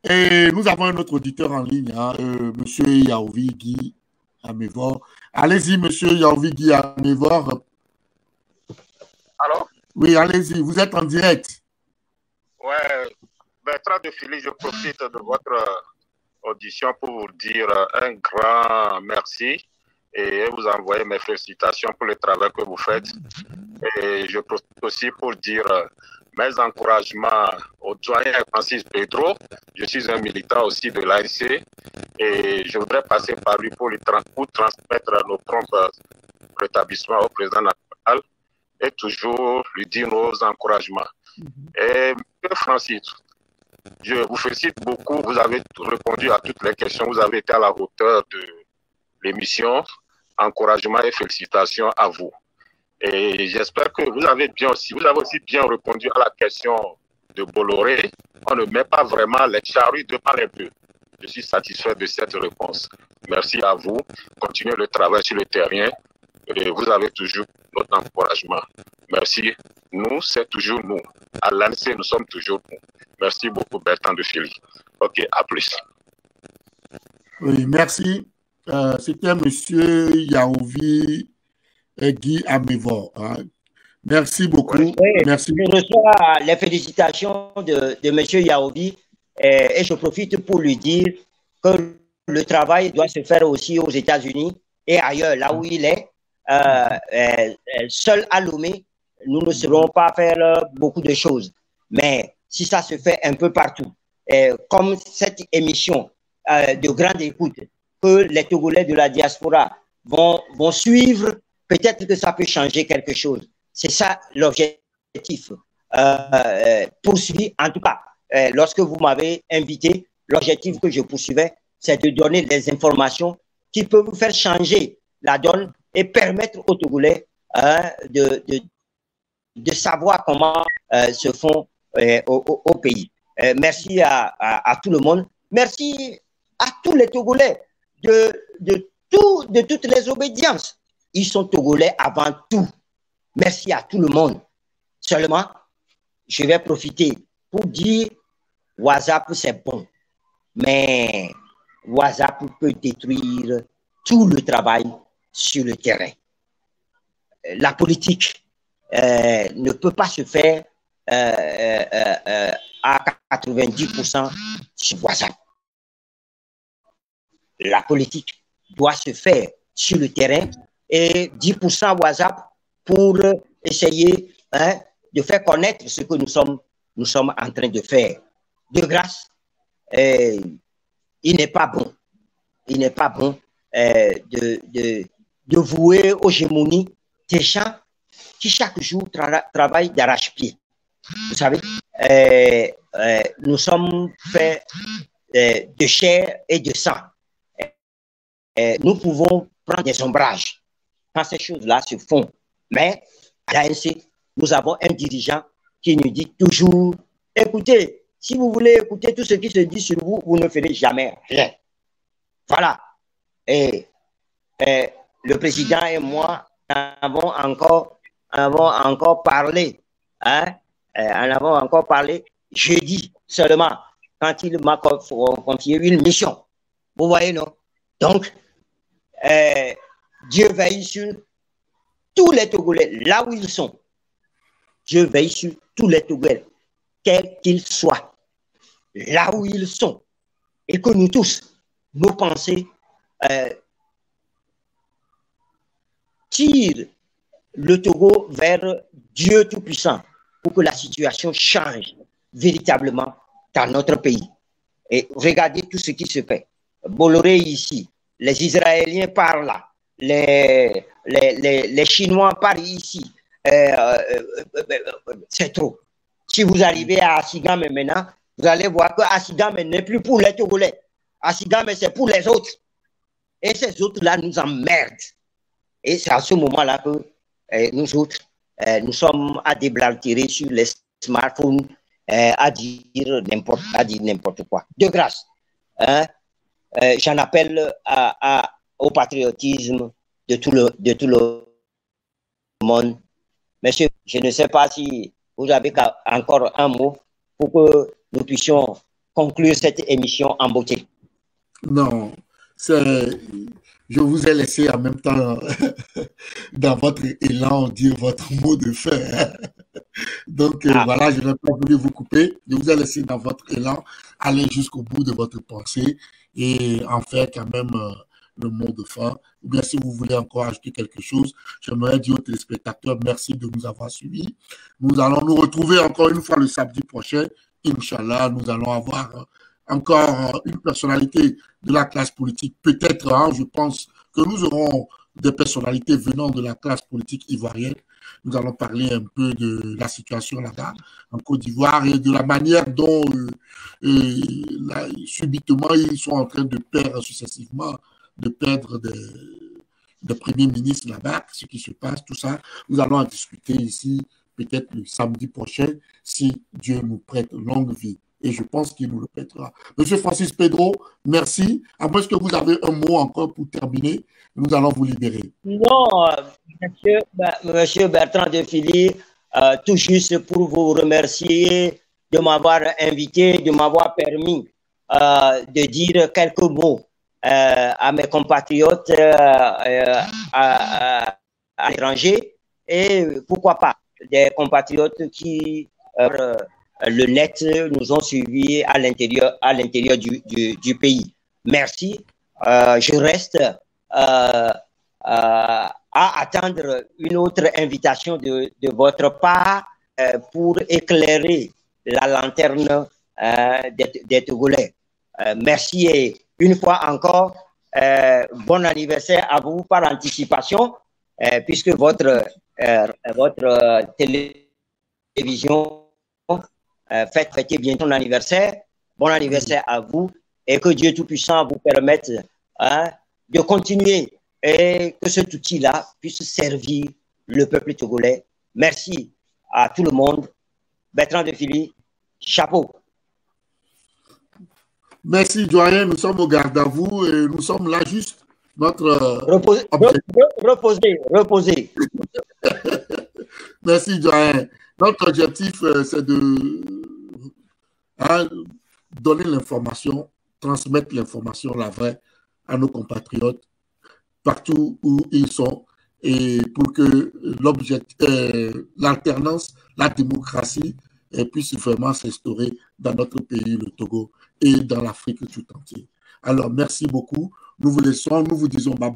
Et nous avons un autre auditeur en ligne, hein, Monsieur Yaovi Guy Amévor. Allez-y, Monsieur Yaovi Guy Amévor. Allô? Oui, allez-y, vous êtes en direct. Ouais, Bertrand de Philly, je profite de votre audition pour vous dire un grand merci et vous envoyer mes félicitations pour le travail que vous faites. Et je profite aussi pour dire mes encouragements au doyen Francis Pedro. Je suis un militant aussi de l'ANC et je voudrais passer par lui pour transmettre nos prompts rétablissements au président national et toujours lui dire nos encouragements. Et M. Francis, je vous félicite beaucoup. Vous avez répondu à toutes les questions. Vous avez été à la hauteur de l'émission. Encouragement et félicitations à vous. Et j'espère que vous avez aussi bien répondu à la question de Bolloré. On ne met pas vraiment les charrues devant les bœufs. Je suis satisfait de cette réponse. Merci à vous. Continuez le travail sur le terrain. Et vous avez toujours notre encouragement. Merci. Nous, c'est toujours nous. À l'ANC, nous sommes toujours nous. Merci beaucoup, Bertrand de Philly. OK, à plus. Oui, merci. C'était M. Yaovi Guy Amévor. Hein. Merci beaucoup. Oui, merci. Je reçois les félicitations de M. Yaovi et je profite pour lui dire que le travail doit se faire aussi aux États-Unis et ailleurs, là où il est. Seul à Lomé, nous ne saurons pas faire beaucoup de choses. Mais si ça se fait un peu partout, comme cette émission de grande écoute que les Togolais de la diaspora vont suivre, peut-être que ça peut changer quelque chose. C'est ça l'objectif poursuivi. En tout cas, lorsque vous m'avez invité, l'objectif que je poursuivais, c'est de donner des informations qui peuvent vous faire changer la donne et permettre aux Togolais de savoir comment se font au pays. Merci à tout le monde. Merci à tous les Togolais de toutes les obédiences. Ils sont Togolais avant tout. Merci à tout le monde. Seulement, je vais profiter pour dire WhatsApp, c'est bon. Mais WhatsApp peut détruire tout le travail sur le terrain. La politique ne peut pas se faire à 90% sur WhatsApp. La politique doit se faire sur le terrain et 10% WhatsApp pour essayer de faire connaître ce que nous sommes en train de faire. De grâce, il n'est pas bon. Il n'est pas bon de vouer aux gémonies des gens qui chaque jour travaillent d'arrache-pied. Vous savez, nous sommes faits de chair et de sang. Nous pouvons prendre des ombrages quand ces choses-là se font. Mais à l'ANC, nous avons un dirigeant qui nous dit toujours, écoutez, si vous voulez écouter tout ce qui se dit sur vous, vous ne ferez jamais rien. Voilà. Et le président et moi avons encore parlé. Hein? En avons encore parlé jeudi seulement, quand il m'a confié une mission. Vous voyez, non? Donc, Dieu veille sur tous les Togolais, là où ils sont. Dieu veille sur tous les Togolais, quels qu'ils soient, là où ils sont. Et que nous tous, nos pensées tirent le Togo vers Dieu Tout-Puissant pour que la situation change véritablement dans notre pays. Et regardez tout ce qui se fait. Bolloré ici, les Israéliens par là, les Chinois par ici. C'est trop. Si vous arrivez à Asigame maintenant, vous allez voir que Asigame n'est plus pour les Togolais. Asigame, c'est pour les autres. Et ces autres-là nous emmerdent. Et c'est à ce moment-là que nous autres, nous sommes à déblatérer sur les smartphones, à dire n'importe quoi. De grâce, j'en appelle au patriotisme de tout le monde. Monsieur, je ne sais pas si vous avez encore un mot pour que nous puissions conclure cette émission en beauté. Non, je vous ai laissé en même temps, dans votre élan, dire votre mot de fin. Donc, voilà, je n'ai pas voulu vous couper. Je vous ai laissé dans votre élan aller jusqu'au bout de votre pensée et en faire quand même le mot de fin. Ou bien, si vous voulez encore ajouter quelque chose, j'aimerais dire aux téléspectateurs merci de nous avoir suivis. Nous allons nous retrouver encore une fois le samedi prochain. Inch'Allah, nous allons avoir encore une personnalité de la classe politique. Peut-être, hein, je pense que nous aurons des personnalités venant de la classe politique ivoirienne. Nous allons parler un peu de la situation là-bas, en Côte d'Ivoire, et de la manière dont subitement ils sont en train de perdre successivement, de perdre des premiers ministres là-bas, ce qui se passe, tout ça. Nous allons en discuter ici, peut-être le samedi prochain, si Dieu nous prête longue vie. Et je pense qu'il nous le prêtera. Monsieur Francis Pedro, merci. À moins que vous avez un mot encore pour terminer, nous allons vous libérer. Non, monsieur Bertrand de Filly, tout juste pour vous remercier de m'avoir invité, de m'avoir permis de dire quelques mots à mes compatriotes à l'étranger et pourquoi pas des compatriotes qui le net nous ont suivis à l'intérieur du pays. Merci. Je reste à attendre une autre invitation de votre part pour éclairer la lanterne des Togolais. Merci et une fois encore, bon anniversaire à vous par anticipation, puisque votre télévision fêtez bien ton anniversaire. Bon anniversaire à vous et que Dieu Tout-Puissant vous permette de continuer et que cet outil-là puisse servir le peuple togolais. Merci à tout le monde. Bertrand de Filly, chapeau. Merci, doyen. Nous sommes au garde à vous et nous sommes là juste notre reposez. Merci, doyen. Notre objectif, c'est de donner l'information, transmettre l'information, la vraie, à nos compatriotes, partout où ils sont, et pour que l'alternance, la démocratie puisse vraiment s'instaurer dans notre pays, le Togo, et dans l'Afrique tout entière. Alors, merci beaucoup. Nous vous laissons, nous vous disons bye.